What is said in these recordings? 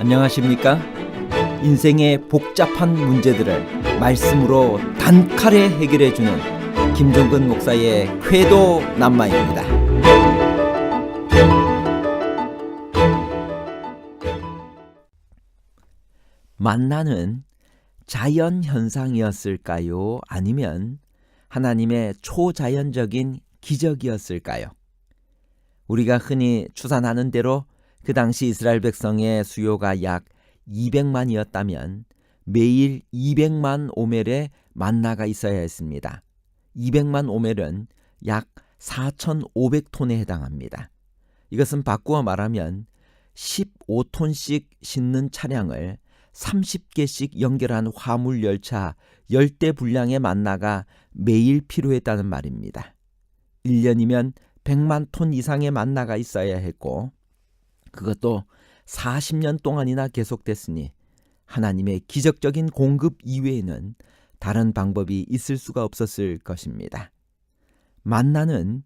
안녕하십니까? 인생의 복잡한 문제들을 말씀으로 단칼에 해결해주는 김종근 목사의 쾌도 남마입니다. 만나는 자연 현상이었을까요? 아니면 하나님의 초자연적인 기적이었을까요? 우리가 흔히 추산하는 대로 그 당시 이스라엘 백성의 수요가 약 200만이었다면 매일 200만 오멜의 만나가 있어야 했습니다. 200만 오멜은 약 4,500톤에 해당합니다. 이것은 바꾸어 말하면 15톤씩 싣는 차량을 30개씩 연결한 화물 열차 10대 분량의 만나가 매일 필요했다는 말입니다. 1년이면 100만 톤 이상의 만나가 있어야 했고 그것도 40년 동안이나 계속됐으니 하나님의 기적적인 공급 이외에는 다른 방법이 있을 수가 없었을 것입니다. 만나는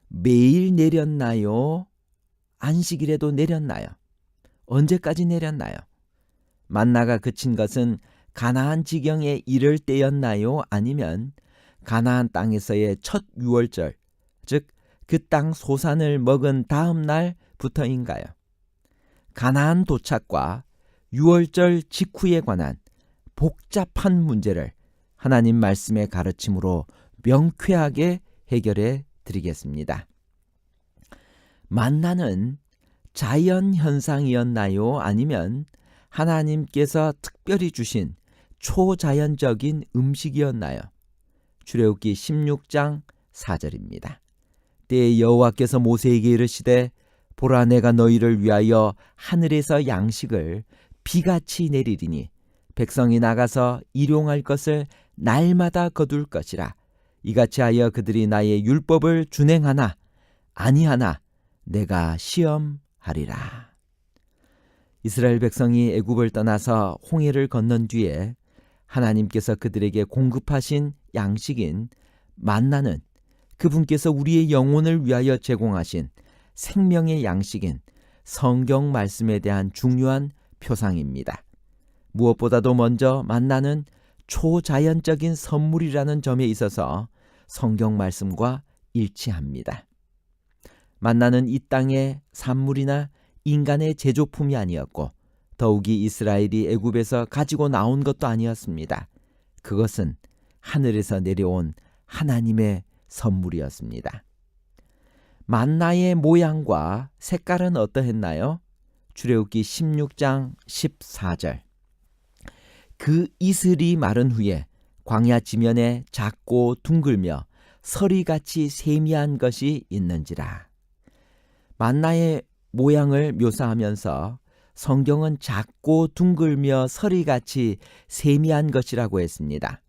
매일 내렸나요? 안식일에도 내렸나요? 언제까지 내렸나요? 만나가 그친 것은 가나안 지경에 이를 때였나요? 아니면 가나안 땅에서의 첫 유월절, 즉 그 땅 소산을 먹은 다음 날부터인가요? 가나안 도착과 유월절 직후에 관한 복잡한 문제를 하나님 말씀의 가르침으로 명쾌하게 해결해 드리겠습니다. 만나는 자연 현상이었나요? 아니면 하나님께서 특별히 주신 초자연적인 음식이었나요? 출애굽기 16장 4절입니다. 때에 여호와께서 모세에게 이르시되 보라, 내가 너희를 위하여 하늘에서 양식을 비같이 내리리니 백성이 나가서 일용할 것을 날마다 거둘 것이라. 이같이 하여 그들이 나의 율법을 준행하나 아니하나 내가 시험하리라. 이스라엘 백성이 애굽을 떠나서 홍해를 건넌 뒤에 하나님께서 그들에게 공급하신 양식인 만나는 그분께서 우리의 영혼을 위하여 제공하신 생명의 양식인 성경 말씀에 대한 중요한 표상입니다. 무엇보다도 먼저 만나는 초자연적인 선물이라는 점에 있어서 성경 말씀과 일치합니다. 만나는 이 땅의 산물이나 인간의 제조품이 아니었고 더욱이 이스라엘이 애굽에서 가지고 나온 것도 아니었습니다. 그것은 하늘에서 내려온 하나님의 선물이었습니다. 만나의 모양과 색깔은 어떠했나요? 출애굽기 16장 14절. 그 이슬이 마른 후에 광야 지면에 작고 둥글며 서리같이 세미한 것이 있는지라. 만나의 모양을 묘사하면서 성경은 작고 둥글며 서리같이 세미한 것이라고 했습니다.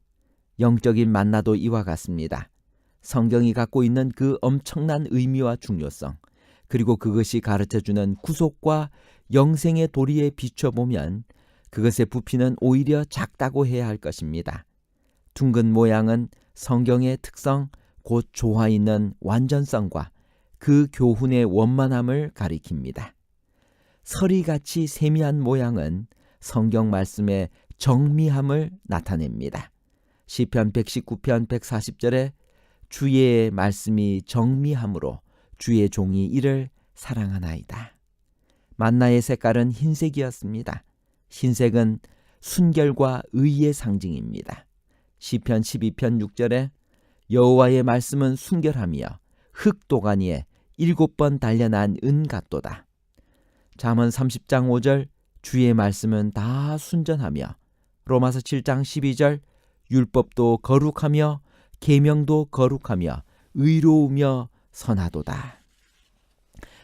영적인 만나도 이와 같습니다. 성경이 갖고 있는 그 엄청난 의미와 중요성, 그리고 그것이 가르쳐주는 구속과 영생의 도리에 비춰보면 그것의 부피는 오히려 작다고 해야 할 것입니다. 둥근 모양은 성경의 특성, 곧 조화 있는 완전성과 그 교훈의 원만함을 가리킵니다. 서리같이 세미한 모양은 성경 말씀의 정미함을 나타냅니다. 시편 119편 140절에 주의 말씀이 정미함으로 주의 종이 이를 사랑하나이다. 만나의 색깔은 흰색이었습니다. 흰색은 순결과 의의 상징입니다. 시편 12편 6절에 여호와의 말씀은 순결하며 흙도가니에 7번 단련한 은 같도다. 잠언 30장 5절 주의 말씀은 다 순전하며 로마서 7장 12절 율법도 거룩하며 계명도 거룩하며 의로우며 선하도다.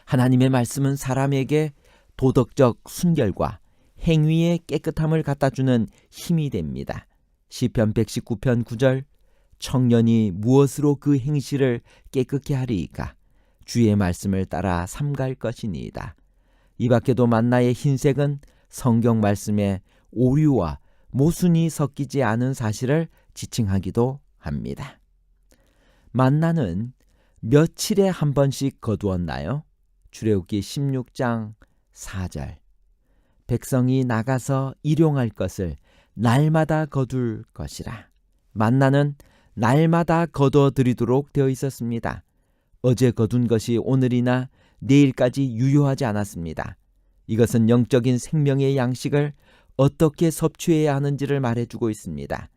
하나님의 말씀은 사람에게 도덕적 순결과 행위의 깨끗함을 갖다주는 힘이 됩니다. 시편 119편 9절 청년이 무엇으로 그 행실을 깨끗게 하리이까? 주의 말씀을 따라 삼갈 것이니이다. 이 밖에도 만나의 흰색은 성경 말씀에 오류와 모순이 섞이지 않은 사실을 지칭하기도 합니다. 만나는 며칠에 한 번씩 거두었나요? 출애굽기 16장 4절. 백성이 나가서 일용할 것을 날마다 거둘 것이라. 만나는 날마다 거둬 드리도록 되어 있었습니다. 어제 거둔 것이 오늘이나 내일까지 유효하지 않았습니다. 이것은 영적인 생명의 양식을 어떻게 섭취해야 하는지를 말해주고 있습니다.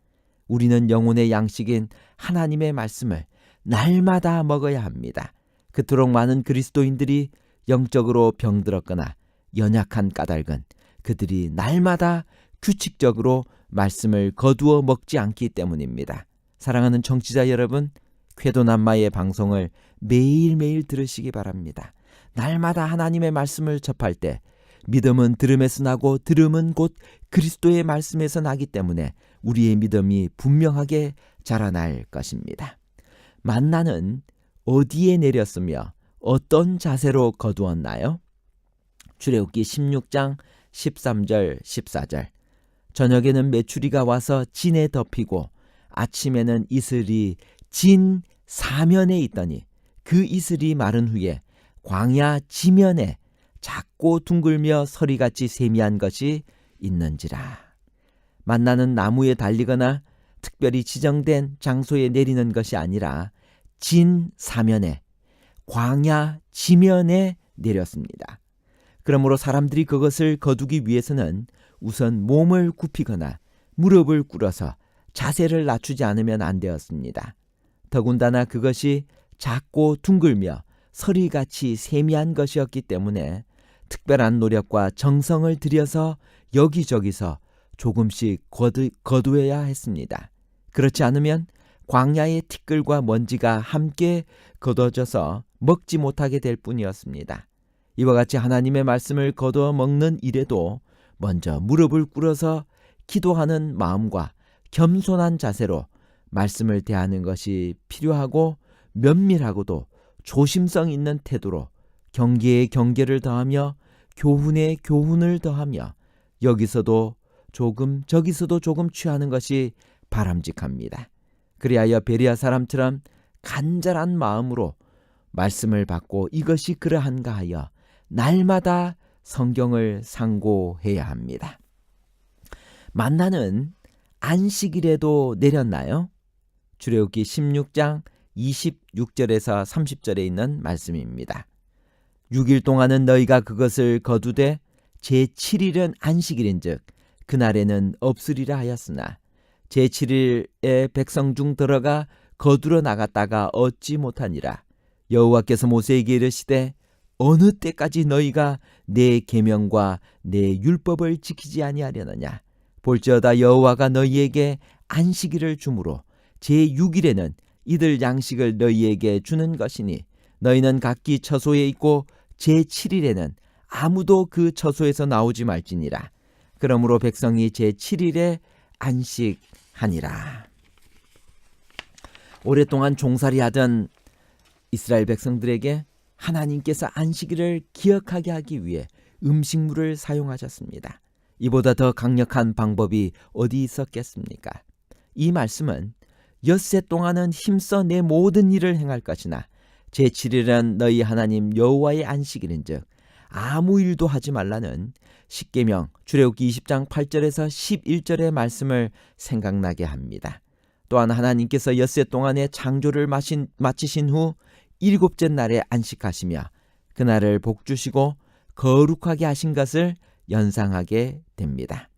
우리는 영혼의 양식인 하나님의 말씀을 날마다 먹어야 합니다. 그토록 많은 그리스도인들이 영적으로 병들었거나 연약한 까닭은 그들이 날마다 규칙적으로 말씀을 거두어 먹지 않기 때문입니다. 사랑하는 청취자 여러분, 쾌도남마의 방송을 매일매일 들으시기 바랍니다. 날마다 하나님의 말씀을 접할 때 믿음은 들음에서 나고 들음은 곧 그리스도의 말씀에서 나기 때문에 우리의 믿음이 분명하게 자라날 것입니다. 만나는 어디에 내렸으며 어떤 자세로 거두었나요? 출애굽기 16장 13절 14절. 저녁에는 메추리가 와서 진에 덮이고 아침에는 이슬이 진 사면에 있더니 그 이슬이 마른 후에 광야 지면에 작고 둥글며 서리같이 세미한 것이 있는지라. 만나는 나무에 달리거나 특별히 지정된 장소에 내리는 것이 아니라 진 사면에 광야 지면에 내렸습니다. 그러므로 사람들이 그것을 거두기 위해서는 우선 몸을 굽히거나 무릎을 꿇어서 자세를 낮추지 않으면 안 되었습니다. 더군다나 그것이 작고 둥글며 서리같이 세미한 것이었기 때문에 특별한 노력과 정성을 들여서 여기저기서 조금씩 거두어야 했습니다. 그렇지 않으면 광야의 티끌과 먼지가 함께 거둬져서 먹지 못하게 될 뿐이었습니다. 이와 같이 하나님의 말씀을 거두어 먹는 일에도 먼저 무릎을 꿇어서 기도하는 마음과 겸손한 자세로 말씀을 대하는 것이 필요하고 면밀하고도 조심성 있는 태도로 경계에 경계를 더하며 교훈에 교훈을 더하며 여기서도 조금 저기서도 조금 취하는 것이 바람직합니다. 그리하여 베레아 사람처럼 간절한 마음으로 말씀을 받고 이것이 그러한가 하여 날마다 성경을 상고해야 합니다. 만나는 안식일에도 내렸나요? 출애굽기 16장 26절에서 30절에 있는 말씀입니다. 6일 동안은 너희가 그것을 거두되 제7일은 안식일인즉 그날에는 없으리라 하였으나 제7일에 백성 중 들어가 거두러 나갔다가 얻지 못하니라. 여호와께서 모세에게 이르시되 어느 때까지 너희가 내 계명과 내 율법을 지키지 아니하려느냐. 볼지어다 여호와가 너희에게 안식일을 주므로 제6일에는 이들 양식을 너희에게 주는 것이니 너희는 각기 처소에 있고 제7일에는 아무도 그 처소에서 나오지 말지니라. 그러므로 백성이 제7일에 안식하니라. 오랫동안 종살이하던 이스라엘 백성들에게 하나님께서 안식일을 기억하게 하기 위해 음식물을 사용하셨습니다. 이보다 더 강력한 방법이 어디 있었겠습니까? 이 말씀은 엿새 동안은 힘써 내 모든 일을 행할 것이나 제7일은 너희 하나님 여호와의 안식일인즉 아무 일도 하지 말라는 십계명 출애굽기 20장 8절에서 11절의 말씀을 생각나게 합니다. 또한 하나님께서 엿새 동안의 창조를 마치신 후 일곱째 날에 안식하시며 그날을 복주시고 거룩하게 하신 것을 연상하게 됩니다.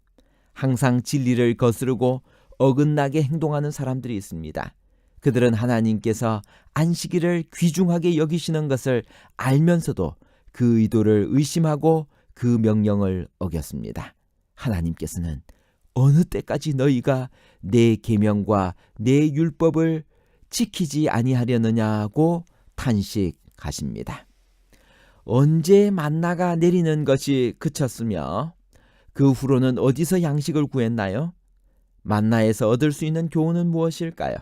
항상 진리를 거스르고 어긋나게 행동하는 사람들이 있습니다. 그들은 하나님께서 안식일을 귀중하게 여기시는 것을 알면서도 그 의도를 의심하고 그 명령을 어겼습니다. 하나님께서는 어느 때까지 너희가 내 계명과 내 율법을 지키지 아니하려느냐고 탄식하십니다. 언제 만나가 내리는 것이 그쳤으며 그 후로는 어디서 양식을 구했나요? 만나에서 얻을 수 있는 교훈은 무엇일까요?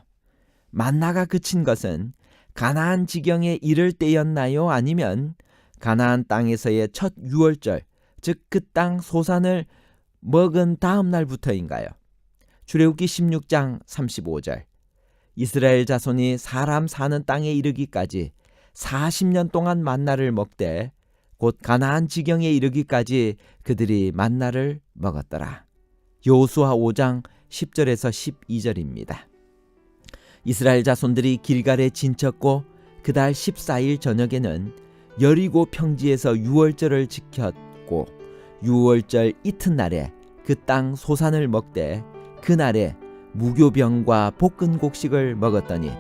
만나가 그친 것은 가나안 지경에 이를 때였나요? 아니면 가나안 땅에서의 첫 유월절, 즉 그 땅 소산을 먹은 다음 날부터인가요? 출애굽기 16장 35절. 이스라엘 자손이 사람 사는 땅에 이르기까지 40년 동안 만나를 먹되 곧 가나안 지경에 이르기까지 그들이 만나를 먹었더라. 여호수아 5장 10절에서 12절입니다. 이스라엘 자손들이 길갈에 진쳤고 그달 14일 저녁에는 여리고 평지에서 유월절을 지켰고 유월절 이튿날에 그 땅 소산을 먹되 그날에 무교병과 볶은 곡식을 먹었더니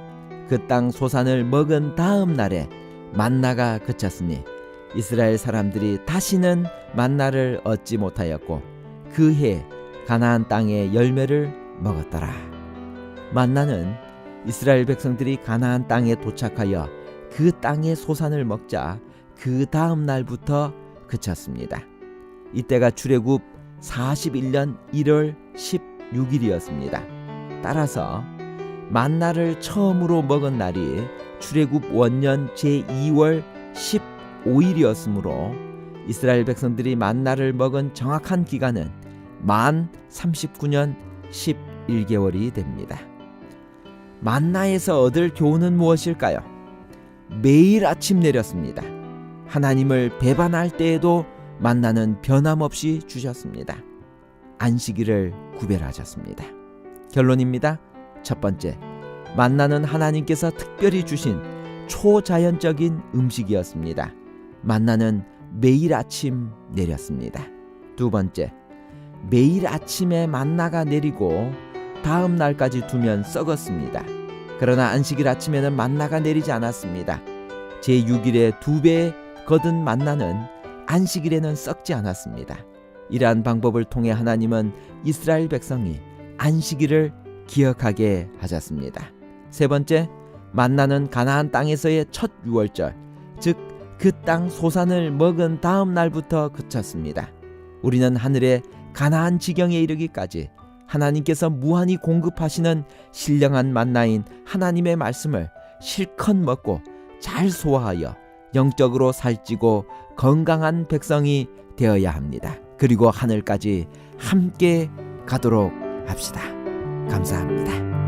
그 땅 소산을 먹은 다음 날에 만나가 그쳤으니 이스라엘 사람들이 다시는 만나를 얻지 못하였고 그 해 가나안 땅의 열매를 먹었더라. 만나는 이스라엘 백성들이 가나안 땅에 도착하여 그 땅의 소산을 먹자 그 다음 날부터 그쳤습니다. 이때가 출애굽 41년 1월 16일이었습니다. 따라서 만나를 처음으로 먹은 날이 출애굽 원년 제2월 15일이었으므로 이스라엘 백성들이 만나를 먹은 정확한 기간은 만 39년 11개월이 됩니다. 만나에서 얻을 교훈은 무엇일까요? 매일 아침 내렸습니다. 하나님을 배반할 때에도 만나는 변함없이 주셨습니다. 안식일을 구별하셨습니다. 결론입니다. 첫 번째, 만나는 하나님께서 특별히 주신 초자연적인 음식이었습니다. 만나는 매일 아침 내렸습니다. 두 번째, 매일 아침에 만나가 내리고 다음 날까지 두면 썩었습니다. 그러나 안식일 아침에는 만나가 내리지 않았습니다. 제6일에 2배 거둔 만나는 안식일에는 썩지 않았습니다. 이러한 방법을 통해 하나님은 이스라엘 백성이 안식일을 기억하게 하셨습니다. 세 번째, 만나는 가나안 땅에서의 첫 유월절, 즉 그 땅 소산을 먹은 다음 날부터 그쳤습니다. 우리는 하늘의 가나안 지경에 이르기까지 하나님께서 무한히 공급하시는 신령한 만나인 하나님의 말씀을 실컷 먹고 잘 소화하여 영적으로 살찌고 건강한 백성이 되어야 합니다. 그리고 하늘까지 함께 가도록 합시다. 감사합니다.